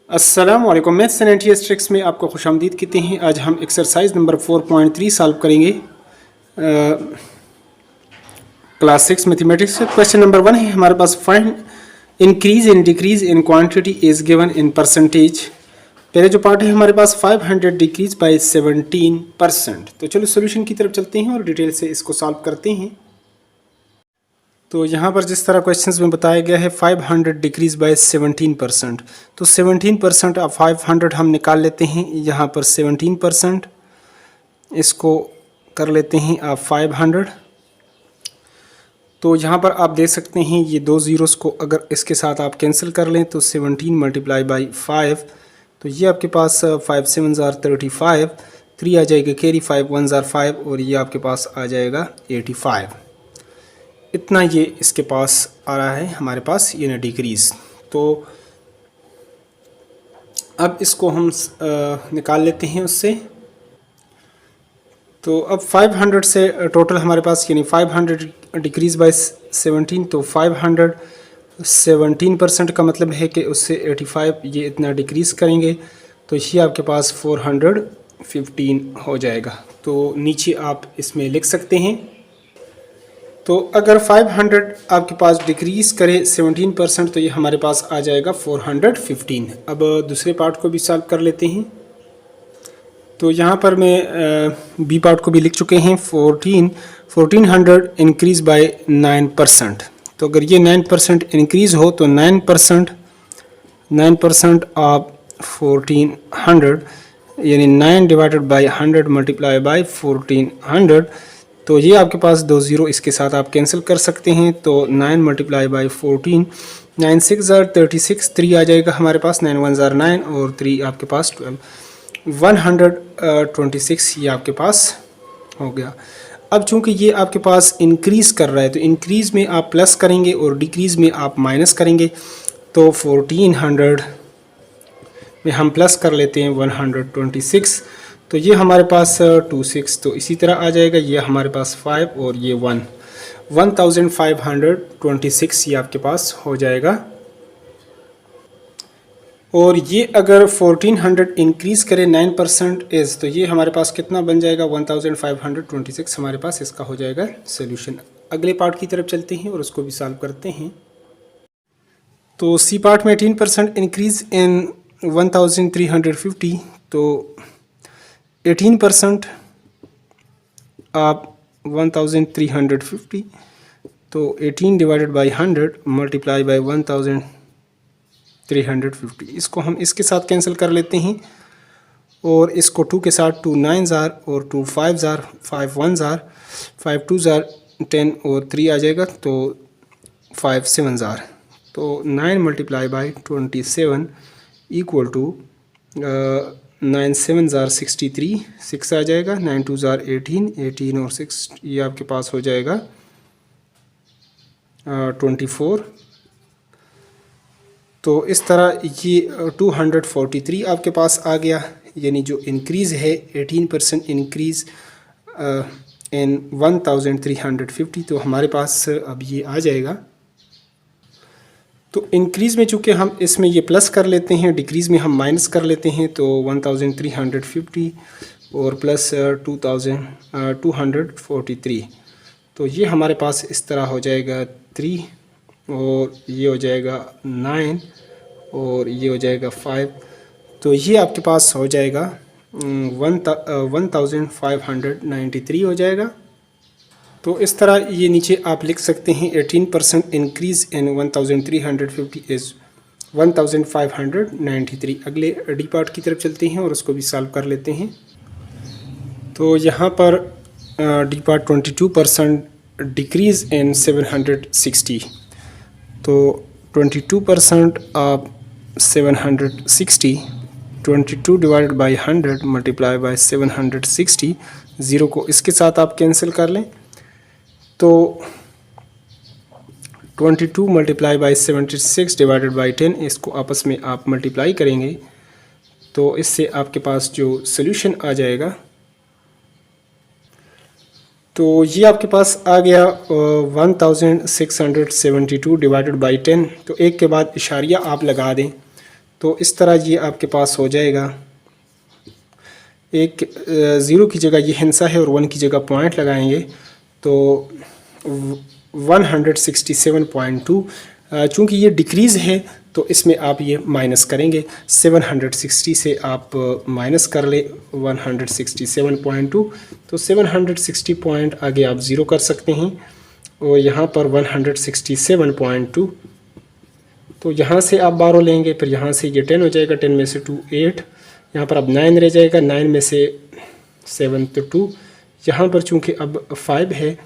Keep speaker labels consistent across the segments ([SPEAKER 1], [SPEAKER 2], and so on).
[SPEAKER 1] अस्सलामुअलैकुम। Maths and NTS tricks में आपको खुशामदीद कहते हैं। आज हम एक्सरसाइज नंबर 4.3 सॉल्व करेंगे। Class 6 mathematics. क्वेश्चन नंबर 1 है हमारे पास, find increase in decrease in quantity is given in percentage. पहले जो पार्ट है हमारे पास 500 डिक्रीज बाय 17%। तो चलो सोल्यूशन की तरफ चलते हैं और डिटेल से इसको सॉल्व करते हैं। तो यहाँ पर जिस तरह क्वेश्चंस में बताया गया है 500 डिक्रीज बाय 17%, तो 17% ऑफ 500 हम निकाल लेते हैं। यहाँ पर 17% इसको कर लेते हैं आप 500। तो यहाँ पर आप देख सकते हैं ये दो ज़ीरोस को अगर इसके साथ आप कैंसिल कर लें तो 17 मल्टीप्लाई बाई 5, तो ये आपके पास 5 7 ज़ार 35, 3 आ जाएगा कैरी, 5 1 ज़ार 5 और ये आपके पास आ जाएगा 85। इतना ये इसके पास आ रहा है हमारे पास ये ना डिक्रीज़। तो अब इसको हम निकाल लेते हैं उससे। तो अब 500 से टोटल हमारे पास यानी 500 डिक्रीज़ बाय 17, तो 500 17% का मतलब है कि उससे 85 ये इतना डिक्रीज़ करेंगे तो ये आपके पास 415 हो जाएगा। तो नीचे आप इसमें लिख सकते हैं। तो अगर 500 आपके पास डिक्रीज़ करे 17% तो ये हमारे पास आ जाएगा 415। अब दूसरे पार्ट को भी सॉल्व कर लेते हैं। तो यहाँ पर मैं बी पार्ट को भी लिख चुके हैं। 1400 इंक्रीज़ बाय 9%। तो अगर ये 9% इंक्रीज़ हो तो 9% ऑफ 1400 यानी 9 डिवाइडेड बाय 100 मल्टीप्लाई बाय 1400, तो ये आपके पास दो ज़ीरो इसके साथ आप कैंसिल कर सकते हैं। तो 9 मल्टीप्लाई बाई 14, 9 6 ज़ार 36, 3 आ जाएगा हमारे पास, 9 1 ज़ार 9 और 3 आपके पास 12, 126 ये आपके पास हो गया। अब चूंकि ये आपके पास इंक्रीज़ कर रहा है तो इंक्रीज़ में आप प्लस करेंगे और डिक्रीज़ में आप माइनस करेंगे। तो 1400 में हम प्लस कर लेते हैं 126, तो ये हमारे पास 26, तो इसी तरह आ जाएगा। ये हमारे पास 5 और ये 1526 ये आपके पास हो जाएगा। और ये अगर 1400 इंक्रीज़ करे 9% इज़, तो ये हमारे पास कितना बन जाएगा 1526 हमारे पास इसका हो जाएगा सोल्यूशन। अगले पार्ट की तरफ चलते हैं और उसको भी सॉल्व करते हैं। तो सी पार्ट में 18% इंक्रीज़ इन 1350, तो 18% आप 1350, तो 18 डिवाइडेड बाई 100 मल्टीप्लाई बाई 1350, इसको हम इसके साथ कैंसिल कर लेते हैं और इसको 2 के साथ 2 9 ज़ार और 2 5 ज़ार, 5 1 ज़ार, 5 2 ज़ार 10 और 3 आ जाएगा, तो 5 7 ज़ार, तो 9 मल्टीप्लाई बाई 27 इक्वल टू 9 7 ज़ार 63, 6 आ जाएगा, 9 2 ज़ार 18 और 6 ये आपके पास हो जाएगा 24। तो इस तरह ये 243 आपके पास आ गया। यानी जो इंक्रीज़ है 18% इंक्रीज़ इन 1350, तो हमारे पास अब ये आ जाएगा। तो इंक्रीज़ में चूँकि हम इसमें ये प्लस कर लेते हैं, डिक्रीज़ में हम माइनस कर लेते हैं, तो 1350 और प्लस 243, तो ये हमारे पास इस तरह हो जाएगा 3 और ये हो जाएगा 9 और ये हो जाएगा 5, तो ये आपके पास हो जाएगा 1593 हो जाएगा। तो इस तरह ये नीचे आप लिख सकते हैं 18% इंक्रीज़ इन 1350 इज़ 1593। अगले डी पार्ट की तरफ चलते हैं और उसको भी सॉल्व कर लेते हैं। तो यहाँ पर डी पार्ट 22% डिक्रीज़ इन 760, तो 22% of 760, 22 divided by 100 multiply by 760, zero को इसके साथ आप कैंसिल कर लें, तो 22 मल्टीप्लाई बाई 76 डिवाइडेड बाई 10, इसको आपस में आप मल्टीप्लाई करेंगे तो इससे आपके पास जो सोल्यूशन आ जाएगा, तो ये आपके पास आ गया 1672 डिवाइडेड बाई 10। तो एक के बाद इशारिया आप लगा दें तो इस तरह ये आपके पास हो जाएगा। एक 0 की जगह ये हिंसा है और 1 की जगह पॉइंट लगाएंगे तो 167.2। चूँकि ये डिक्रीज़ है तो इसमें आप ये माइनस करेंगे। 760 से आप माइनस कर ले 167.2, तो 760 पॉइंट आगे आप ज़ीरो कर सकते हैं और यहाँ पर 167.2, तो यहाँ से आप 12 लेंगे, फिर यहाँ से ये 10 हो जाएगा, 10 में से 2 8, यहाँ पर अब 9 रह जाएगा, 9 में से 7 तो 2, यहाँ पर चूँकि अब 5 है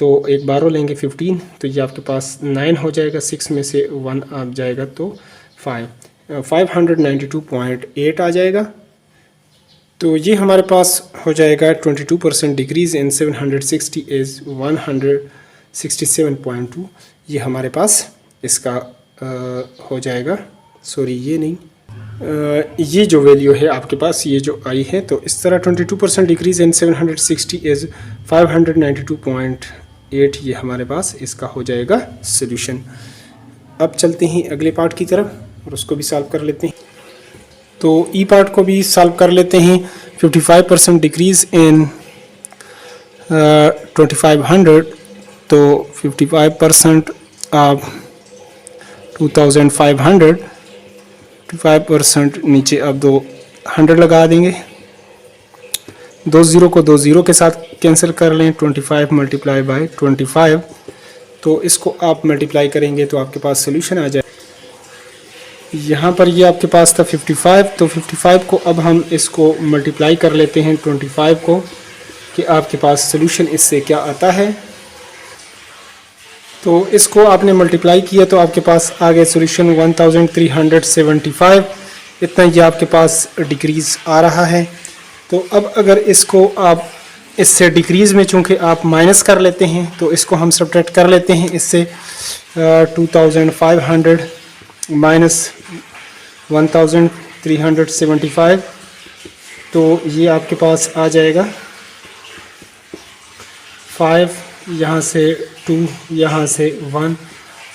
[SPEAKER 1] तो एक 12 लेंगे 15, तो ये आपके पास 9 हो जाएगा, 6 में से 1 आप जाएगा तो 592.8 आ जाएगा। तो ये हमारे पास हो जाएगा 22% डिक्रीज़ इन 760 इज़ 167.2। ये हमारे पास इसका हो जाएगा, सॉरी ये नहीं, ये जो वैल्यू है आपके पास ये जो आई है, तो इस तरह 22% डिक्रीज़ इन 760 इज़ 592.8 ये हमारे पास इसका हो जाएगा सॉल्यूशन। अब चलते हैं अगले पार्ट की तरफ और उसको भी सॉल्व कर लेते हैं। तो ई पार्ट को भी सॉल्व कर लेते हैं। 55% डिक्रीज़ इन 2500, तो 55% ऑफ 2500, 55% नीचे अब 200 लगा देंगे, 2 0 को 2 0 के साथ कैंसिल कर लें, 25 मल्टीप्लाई बाय 25, तो इसको आप मल्टीप्लाई करेंगे तो आपके पास सोल्यूशन आ जाए। यहाँ पर ये आपके पास था 55, तो 55 को अब हम इसको मल्टीप्लाई कर लेते हैं 25 को कि आपके पास सोल्यूशन इससे क्या आता है। तो इसको आपने मल्टीप्लाई किया तो आपके पास आ गया सोल्यूशन 1375, इतना ये आपके पास डिक्रीज़ आ रहा है। तो अब अगर इसको आप इससे डिक्रीज़ में चूँकि आप माइनस कर लेते हैं तो इसको हम सब्ट्रैक्ट कर लेते हैं इससे 2500 माइनस 1375, तो ये आपके पास आ जाएगा 5, यहाँ से 2, यहाँ से 1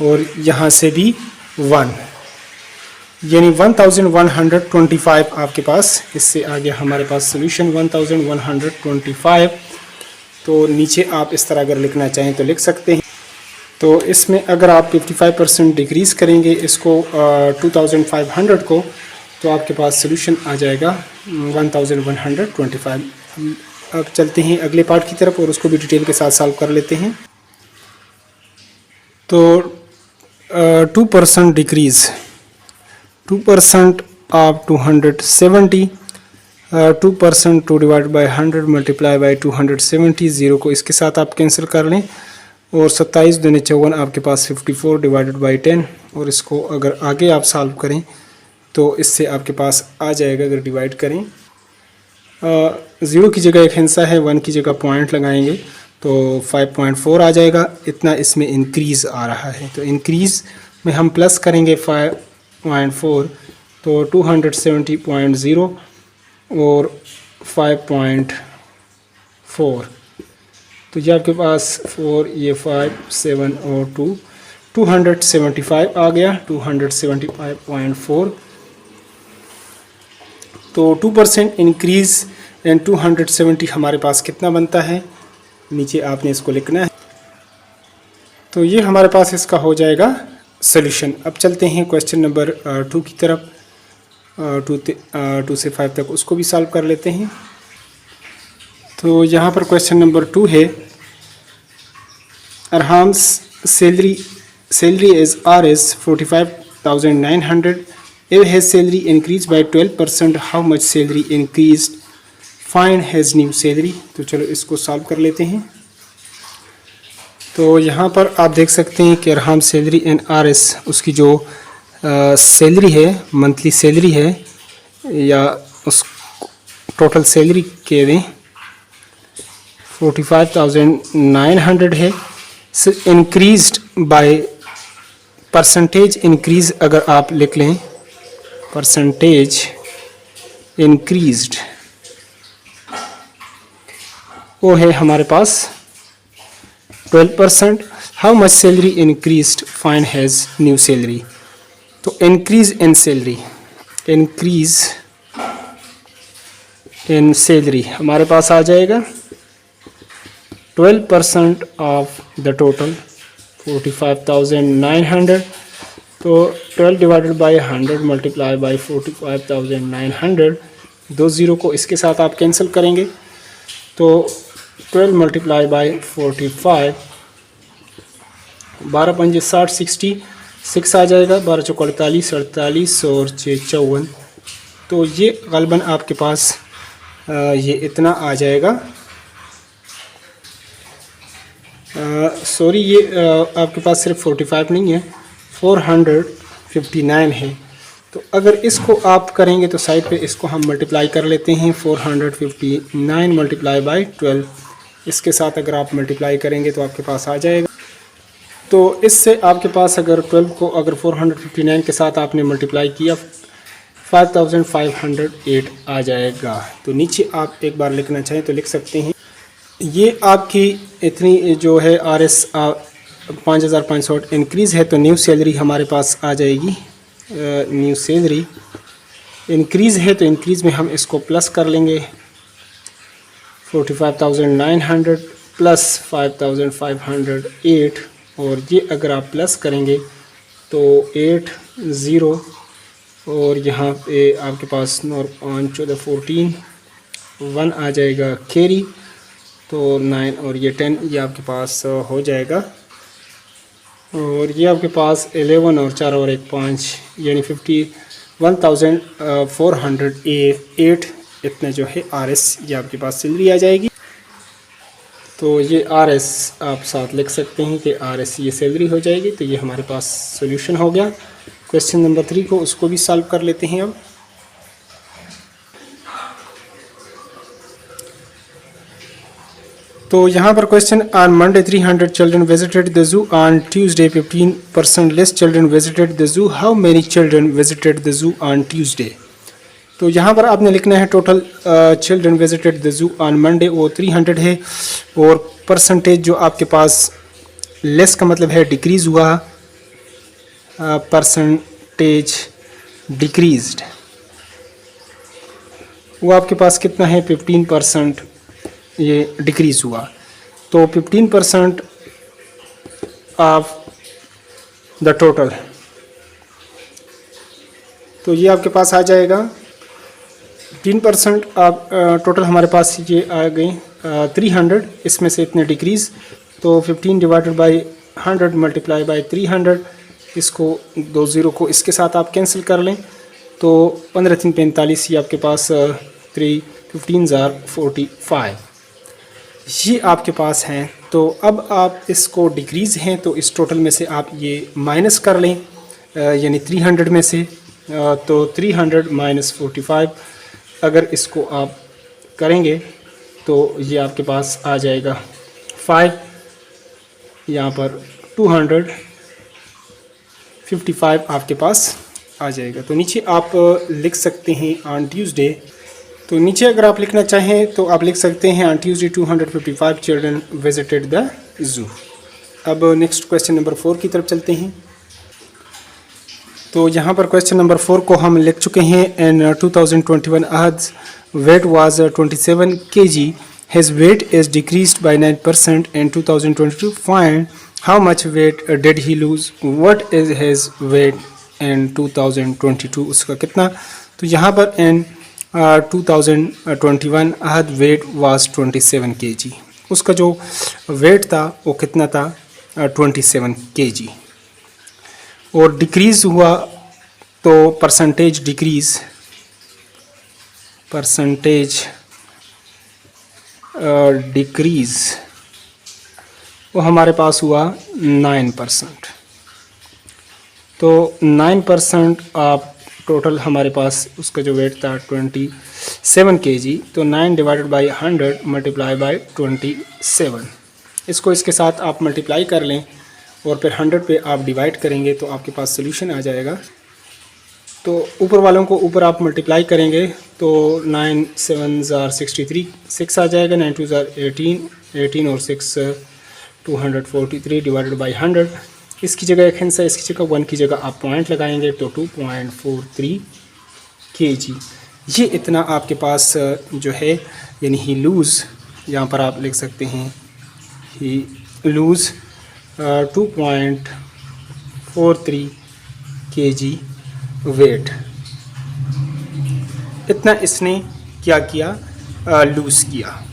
[SPEAKER 1] और यहाँ से भी 1, यानी 1125 आपके पास इससे आ गया हमारे पास सोल्यूशन 1125। तो नीचे आप इस तरह अगर लिखना चाहें तो लिख सकते हैं। तो इसमें अगर आप 55% डिक्रीज़ करेंगे इसको 2500 को, तो आपके पास सोल्यूशन आ जाएगा 1125। अब चलते हैं अगले पार्ट की तरफ और उसको भी डिटेल के साथ सॉल्व कर लेते हैं। तो 2% decrease, 2% of 270, 2% 2 divide by 100 multiply by 270, 0 को इसके साथ आप कैंसिल कर लें और 27 दूनी 54 आपके पास 54 डिवाइडेड बाई 10, और इसको अगर आगे आप सॉल्व करें तो इससे आपके पास आ जाएगा, अगर डिवाइड करें 0 की जगह एक हिंसा है, 1 की जगह पॉइंट लगाएंगे तो 5.4 आ जाएगा, इतना इसमें इंक्रीज़ आ रहा है। तो इंक्रीज़ में हम प्लस करेंगे 5.4, तो 270.0 और 5.4, तो ये आपके पास 4, ये 5, 7 और 2, 275 आ गया, 275.4। तो 2% इंक्रीज़ एंड 270 हमारे पास कितना बनता है, नीचे आपने इसको लिखना है। तो ये हमारे पास इसका हो जाएगा सॉल्यूशन। अब चलते हैं क्वेश्चन नंबर 2 की तरफ, 2 से 5 तक उसको भी सॉल्व कर लेते हैं। तो यहाँ पर क्वेश्चन नंबर 2 है, Arham's salary is R S 45,900, if his salary increased by 12%, how much salary increased, find his new salary। तो चलो इसको सॉल्व कर लेते हैं। तो यहाँ पर आप देख सकते हैं कि अरहाम सैलरी एंड आर एस, उसकी जो सैलरी है, मंथली सैलरी है या उस टोटल सैलरी कह दें 45,900 है। इंक्रीज्ड बाय परसेंटेज इंक्रीज़ अगर आप लिख लें, परसेंटेज इंक्रीज्ड वो है हमारे पास 12%। How much salary increased, find has new salary. तो increase in salary, increase in salary हमारे पास आ जाएगा 12% ऑफ द टोटल 45,900। तो 12 divided by 100 multiply by 45,900, 2 zero को इसके साथ आप कैंसिल करेंगे तो 12 मल्टीप्लाई बाई 45, 12 पंजे 60, 66 आ जाएगा, 12 चौक 48, 48 और 6 54। तो ये ग़ालिबन आपके पास ये इतना आ जाएगा। सॉरी, ये आपके पास सिर्फ 45 नहीं है, 459 है। तो अगर इसको आप करेंगे तो साइड पे इसको हम मल्टीप्लाई कर लेते हैं, 459 मल्टीप्लाई बाई 12, इसके साथ अगर आप मल्टीप्लाई करेंगे तो आपके पास आ जाएगा। तो इससे आपके पास अगर 12 को अगर 459 के साथ आपने मल्टीप्लाई किया 5508 आ जाएगा। तो नीचे आप एक बार लिखना चाहें तो लिख सकते हैं। ये आपकी इतनी जो है RS 5500 इंक्रीज़ है, तो न्यू सैलरी हमारे पास आ जाएगी। न्यू सैलरी इंक्रीज़ है तो इंक्रीज़ में हम इसको प्लस कर लेंगे, 45,900 प्लस 5,508, और ये अगर आप प्लस करेंगे तो 80 और यहाँ पे आपके पास 9 5 14 14 1 आ जाएगा कैरी, तो 9 और ये 10 ये आपके पास हो जाएगा। और ये आपके पास 11 और 4 और 1 5 यानी 51,408 इतना जो है RS ये आपके पास सैलरी आ जाएगी। तो ये RS आप साथ लिख सकते हैं कि RS ये सैलरी हो जाएगी। तो ये हमारे पास सॉल्यूशन हो गया। क्वेश्चन नंबर 3 को उसको भी सॉल्व कर लेते हैं अब। तो यहाँ पर question, on Monday 300 children visited the zoo, on Tuesday 15% less children visited the zoo, how many children visited the zoo on Tuesday. तो यहाँ पर आपने लिखना है total children visited the zoo on Monday वो 300 है, और परसेंटेज जो आपके पास लेस का मतलब है डिक्रीज़ हुआ, परसेंटेज डिक्रीज्ड वो आपके पास कितना है 15% ये डिक्रीज़ हुआ। तो 15% ऑफ द टोटल, तो ये आपके पास आ जाएगा 15% ऑफ टोटल हमारे पास ये आ गई 300, इसमें से इतने डिक्रीज़, तो 15 डिवाइडेड बाई 100 मल्टीप्लाई बाई 300, इसको 2 ज़ीरो को इसके साथ आप कैंसिल कर लें तो 15 3 45, ये आपके पास 3 15 45 ये आपके पास हैं। तो अब आप इसको डिक्रीज़ हैं तो इस टोटल में से आप ये माइनस कर लें, यानी 300 में से, तो 300 माइनस 45 अगर इसको आप करेंगे तो ये आपके पास आ जाएगा 5, यहाँ पर 255 आपके पास आ जाएगा। तो नीचे आप लिख सकते हैं ऑन ट्यूसडे, तो नीचे अगर आप लिखना चाहें तो आप लिख सकते हैं on Tuesday 255 children visited the zoo. अब नेक्स्ट क्वेश्चन नंबर 4 की तरफ चलते हैं। तो यहाँ पर क्वेश्चन नंबर 4 को हम लिख चुके हैं। इन 2021 Ahad's weight was 27 kg. His weight is decreased by 9% in 2022. Find how much weight did he lose? What is his weight in 2022? उसका कितना? तो यहाँ पर in 2021 Ahad weight was 27 kg. उसका जो वेट था वो कितना था 27 kg, और डिक्रीज़ हुआ तो परसेंटेज डिक्रीज़ वो हमारे पास हुआ 9%। तो 9% आप टोटल हमारे पास उसका जो वेट था 27 kg, तो 9 डिवाइडेड बाई 100 मल्टीप्लाई बाई 27, इसको इसके साथ आप मल्टीप्लाई कर लें और फिर 100 पे आप डिवाइड करेंगे तो आपके पास सोल्यूशन आ जाएगा। तो ऊपर वालों को ऊपर आप मल्टीप्लाई करेंगे तो 9 7 63 6 आ जाएगा, 9 2 18 और 6 243 डिवाइडेड बाई 100। इसकी जगह एक हिंसा, इसकी जगह 1 की जगह आप पॉइंट लगाएंगे तो 2.43 kg। ये इतना आपके पास जो है यानी ही लूज़, यहाँ पर आप लिख सकते हैं ही लूज़ 2.43 kg वेट, इतना इसने क्या किया, लूज़ किया।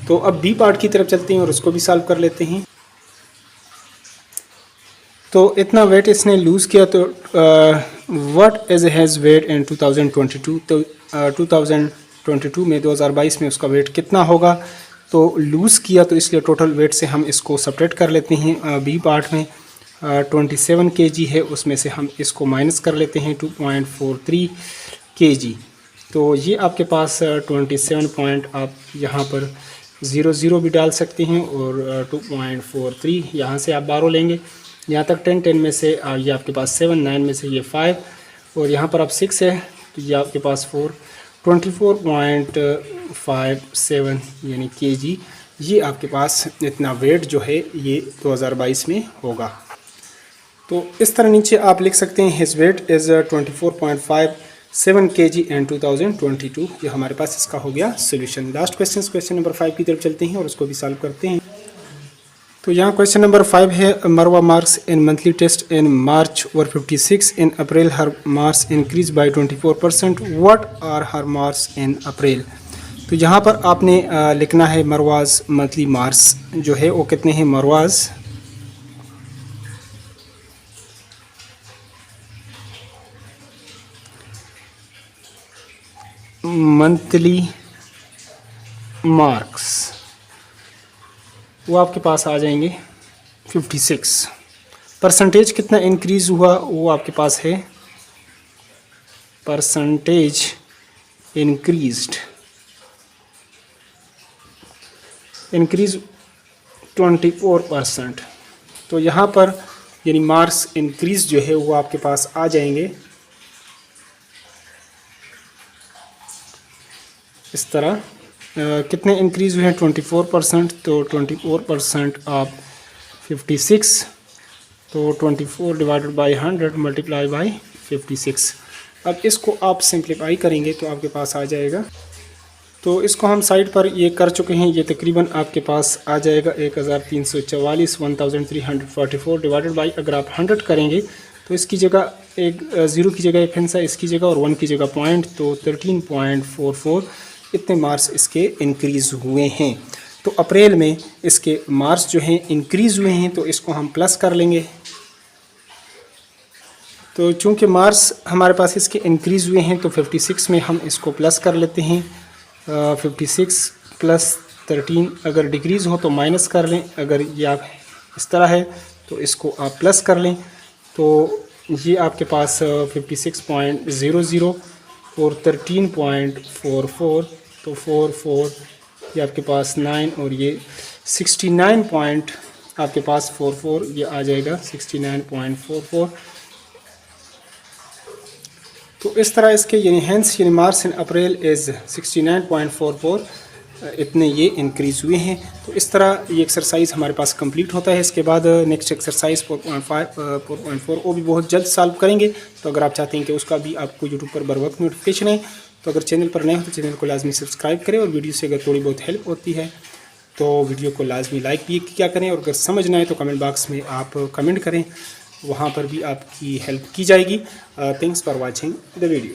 [SPEAKER 1] तो अब बी पार्ट की तरफ चलते हैं और उसको भी सॉल्व कर लेते हैं। तो इतना वेट इसने लूज़ किया, तो व्हाट इज हैज़ वेट इन 2022, तो 2022 में 2022 में उसका वेट कितना होगा। तो लूज़ किया तो इसलिए टोटल वेट से हम इसको सब्ट्रैक्ट कर लेते हैं। बी पार्ट में 27 kg है, उसमें से हम इसको माइनस कर लेते हैं 2.43 kg। तो ये आपके पास 27 पॉइंट, आप यहाँ पर 00 भी डाल सकते हैं और 2.43 यहाँ से आप 12 लेंगे, यहाँ तक 10 में से ये आपके पास 7, 9 में से ये 5 और यहाँ पर आप 6 है तो ये आपके पास 4, 24.57 यानी kg। ये आपके पास इतना वेट जो है ये 2022 में होगा। तो इस तरह नीचे आप लिख सकते हैं हिज वेट इज़ 24.57 kg इन 2022। ये हमारे पास इसका हो गया सोल्यूशन। लास्ट क्वेश्चन नंबर 5 की तरफ चलते हैं और उसको भी सॉल्व करते हैं। तो यहाँ क्वेश्चन नंबर 5 है, Marwa marks in monthly test in March were 56, in April her marks increase by 24%, what are her marks in April. तो यहाँ पर आपने लिखना है मरवाज मंथली मार्क्स जो है वो कितने हैं। मरवाज मंथली मार्क्स वो आपके पास आ जाएंगे 56। परसेंटेज कितना इंक्रीज़ हुआ वो आपके पास है, परसेंटेज इंक्रीज 24%। तो यहाँ पर यानी मार्क्स इंक्रीज़ जो है वो आपके पास आ जाएंगे इस तरह। कितने इंक्रीज़ हुए हैं 24%, तो 24% आप 56, तो 24 डिवाइडेड बाई 100 मल्टीप्लाई बाई 56। अब इसको आप सिंप्लीफाई करेंगे तो आपके पास आ जाएगा। तो इसको हम साइड पर ये कर चुके हैं, ये तकरीबन आपके पास आ जाएगा 1344 1344 डिवाइडेड बाई, अगर आप 100 करेंगे तो इसकी जगह एक 0 की जगह एक हिस्सा इसकी जगह और 1 की जगह पॉइंट, तो 13.44 इतने मार्क्स इसके इंक्रीज़ हुए हैं। तो अप्रैल में इसके मार्क्स जो हैं इंक्रीज़ हुए हैं, तो इसको हम प्लस कर लेंगे। तो चूंकि मार्क्स हमारे पास इसके इंक्रीज़ हुए हैं तो 56 में हम इसको प्लस कर लेते हैं। 56 प्लस 13, अगर डिक्रीज़ हो तो माइनस कर लें, अगर ये आप इस तरह है तो इसको आप प्लस कर लें। तो ये आपके पास 56.00 और 13.44, तो 44 ये आपके पास 9 और ये 69 पॉइंट आपके पास 44 ये आ जाएगा 69.44। तो इस तरह इसके यानी हेंस यानी मार्क्स इन अप्रैल इज़ 69.44, इतने ये इंक्रीज़ हुए हैं। तो इस तरह ये एक्सरसाइज हमारे पास कंप्लीट होता है। इसके बाद नेक्स्ट एक्सरसाइज 4.4 वो भी बहुत जल्द सॉल्व करेंगे। तो अगर आप चाहते हैं कि उसका भी आपको यूट्यूब पर बर वक्त नोटिफिकेशन है, तो अगर चैनल पर नए हो तो चैनल को लाजमी सब्सक्राइब करें और वीडियो से अगर थोड़ी बहुत हेल्प होती है तो वीडियो को लाजमी लाइक भी क्या करें, और अगर समझ ना आए तो कमेंट बॉक्स में आप कमेंट करें, वहाँ पर भी आपकी हेल्प की जाएगी। Thanks for watching the video.